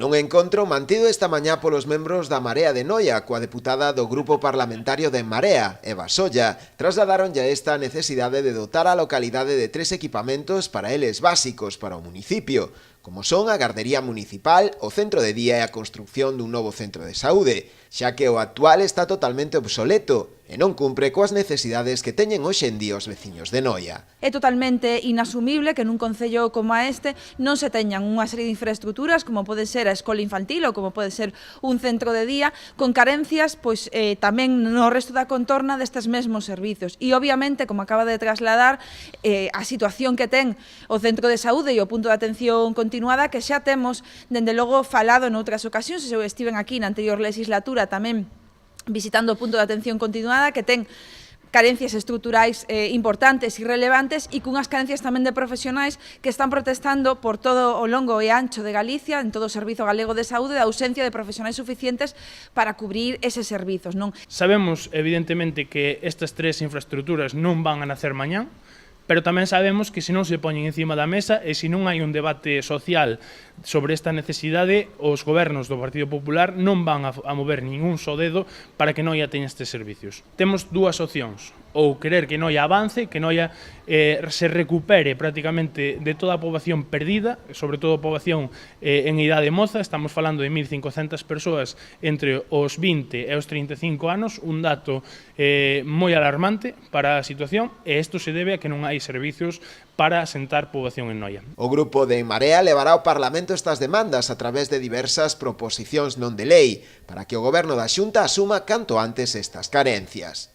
Nun encontro mantido esta mañá polos membros da Marea de Noia coa deputada do Grupo Parlamentario de En Marea, Eva Solla, trasladaronlle esta necesidade de dotar a localidade de 3 equipamentos para eles básicos para o municipio, como son a gardería municipal, o centro de día e a construción dun novo centro de saúde, xa que o actual está totalmente obsoleto e non cumpre coas necesidades que teñen hoxe en día os veciños de Noia. É totalmente inasumible que nun concello como este non se teñan unha serie de infraestructuras como pode ser a escola infantil ou como pode ser un centro de día con carencias tamén no resto da contorna destes mesmos servizos. E obviamente, como acaba de trasladar, a situación que ten o centro de saúde e o punto de atención continuada que xa temos, dende logo, falado noutras ocasións, eu estiven aquí na anterior legislatura tamén visitando o punto de atención continuada, que ten carencias estruturais importantes e relevantes e cunhas carencias tamén de profesionais que están protestando por todo o longo e ancho de Galicia, en todo o Servizo Galego de Saúde, da ausencia de profesionais suficientes para cubrir eses servizos. Sabemos, evidentemente, que estas 3 infraestructuras non van a nacer mañán, pero tamén sabemos que se non se poñen encima da mesa e se non hai un debate social sobre esta necesidade, os gobernos do Partido Popular non van a mover ningún só dedo para que Noia teña estes servicios. Temos dúas opcións, ou querer que Noia avance, que Noia se recupere prácticamente de toda a poboación perdida, sobre todo a poboación en idade moza, estamos falando de 1.500 persoas entre os 20 e os 35 anos, un dato moi alarmante para a situación, e isto se debe a que non hai servizos para asentar poboación en Noia. O grupo de En Marea levará ao Parlamento estas demandas a través de diversas proposicións non de lei para que o Goberno da Xunta asuma canto antes estas carencias.